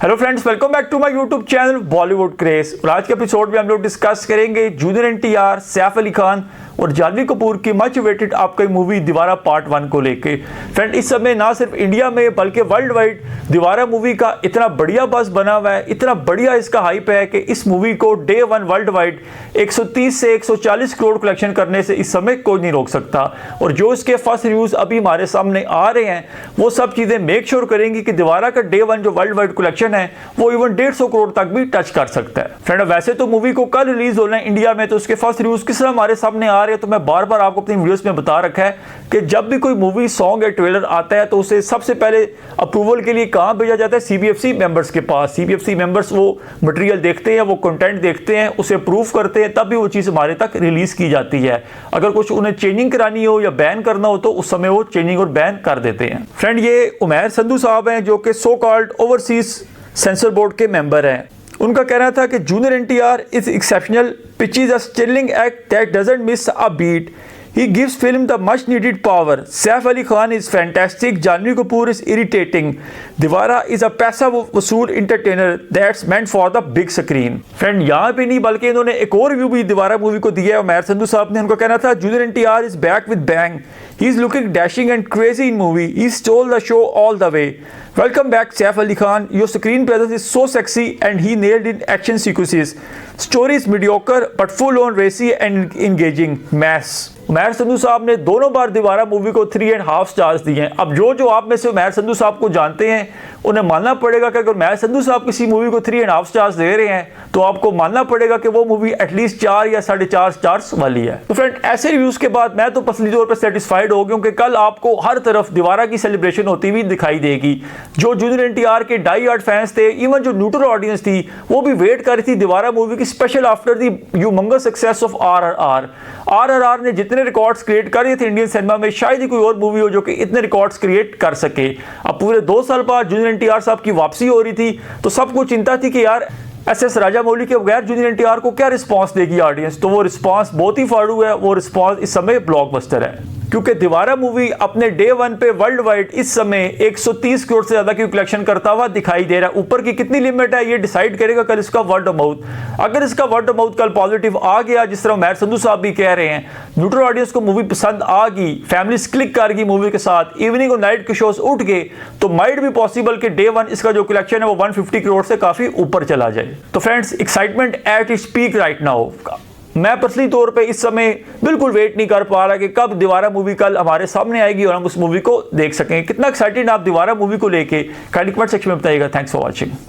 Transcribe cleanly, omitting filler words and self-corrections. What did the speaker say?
Hello friends, welcome back to my YouTube channel Bollywood craze. और आज के episode में हम लोग डिस्कस करेंगे जूनियर एनटीआर, सैफ अली खान और जानवी कपूर की मच वेटेड आपकी मूवी दीवारा पार्ट 1 को लेके। फ्रेंड, इस समय ना सिर्फ इंडिया में बल्कि वर्ल्ड वाइड दीवारा मूवी का इतना बढ़िया बस बना हुआ है, इतना बढ़िया इसका हाइप है कि इस मूवी को डे 1 वर्ल्ड वाइड 130 से 140 करोड़ कलेक्शन करने से इस समय कोई नहीं रोक सकता। और जो इसके फर्स्ट रिव्यूज अभी हमारे सामने आ रहे हैं वो सब चीजें मेक श्योर करेंगी कि दीवारा का डे 1 जो वर्ल्ड वाइड कलेक्शन है वो इवन 150 करोड़ तक भी टच कर सकता है। फ्रेंड, वैसे तो मूवी को कल रिलीज होना है इंडिया में, तो उसके फर्स्ट रिव्यूज किस तरह हमारे सामने आ रहे हैं तो मैं बार बार आपको अपनी वीडियोस में बता रखा है कि जब भी कोई मूवी सॉन्ग या ट्रेलर आता है तो उसे सबसे पहले अप्रूवल के लिए कहां भेजा जाता है? सीबीएफसी मेंबर्स के पास। सीबीएफसी मेंबर्स वो मटेरियल देखते हैं, वो कंटेंट देखते हैं, उसे अप्रूव करते हैं, तब भी वो चीज हमारे तक रिलीज की जाती है। अगर कुछ उन्हें चेंजिंग करानी हो या बैन करना हो तो उस समय वो चेंजिंग और बैन कर देते हैं। फ्रेंड, ये उमैर संधू साहब हैं जो कि so called overseas censor board के मेंबर हैं। उनका कहना था कि junior NTR is exceptional, pitch is a stellar act that doesn't miss a beat. He gives film the much needed power. Saif Ali Khan is fantastic. Janhvi Kapoor is irritating. Diwara is a पैसा वसूल entertainer that's meant for the big screen. Friend, यहाँ पे नहीं बल्कि इन्होंने एक और review भी दीवारा मूवी को दिया है उमैर संधू साहब ने। उनका कहना था junior NTR is back with bang. He is looking dashing and crazy in movie. He stole the show all the way. Welcome back Saif Ali Khan. Your screen presence is so sexy and he nailed in action sequences. Story is mediocre but full on racy and engaging. Mass. Umair Sandhu साहब ने दोनों बार दीवारा movie को 3.5 stars दिए हैं। अब जो आप में से उमैर संधू साहब को जानते हैं उन्हें मानना पड़ेगा कि अगर उमैर संधू साहब किसी मूवी को 3.5 स्टार्स दे रहे हैं तो आपको मानना पड़ेगा कि वो मूवी एटलीस्ट 4 या 4.5 स्टार्स वाली है। तो फ्रेंड, ऐसे रिव्यूज के बाद मैं तो पर्सनली तौर पर सेटिस्फाइड हो, क्योंकि कल आपको हर तरफ दीवारा की सेलिब्रेशन होती हुई दिखाई देगी। जो जूनियर एनटीआर के डाई हार्ड फैंस थे, इवन जो न्यूट्रल ऑडियंस थी, वो भी वेट कर रही थी दीवारा मूवी की, special after the humongous success of RRR ने जितने रिकॉर्ड्स क्रिएट कर रहे थे इंडियन सिनेमा में, शायद ही कोई और मूवी हो जो कि इतने रिकॉर्ड्स क्रिएट कर सके। अब पूरे 2 साल बाद जूनियर एनटीआर साहब की वापसी हो रही थी तो सबको चिंता थी कि यार एसएस राजामौली के बगैर जूनियर एनटीआर को क्या रिस्पांस देगी ऑडियंस। तो वो रिस्पांस बहुत ही फाड़ू है, वो रिस्पांस इस समय ब्लॉकबस्टर है, क्योंकि दीवारा मूवी अपने डे 1 पे वर्ल्ड वाइड इस समय 130 करोड़ से ज्यादा की कलेक्शन करता हुआ दिखाई दे रहा है। ऊपर की कितनी लिमिट है ये डिसाइड करेगा कल इसका वर्ड ऑफ माउथ। अगर इसका वर्ड ऑफ माउथ कल पॉजिटिव आ गया, जिस तरह उमैर संधू साहब भी कह रहे हैं, न्यूट्रल ऑडियंस को मूवी पसंद आ गई, फैमिलीज क्लिक कर गई मूवी के साथ, इवनिंग और नाइट के शोज उठ गए, तो माइट भी पॉसिबल कि डे 1 इसका जो कलेक्शन है वो 150 करोड़ से काफी ऊपर चला जाए। तो friends, excitement at its peak right now. मैं पर्सनली तौर पे इस समय बिल्कुल वेट नहीं कर पा रहा कि कब दीवारा मूवी कल हमारे सामने आएगी और हम उस मूवी को देख सकें। कितना एक्साइटेड आप दीवारा मूवी को लेके कमेंट सेक्शन में बताइएगा। Thanks for watching.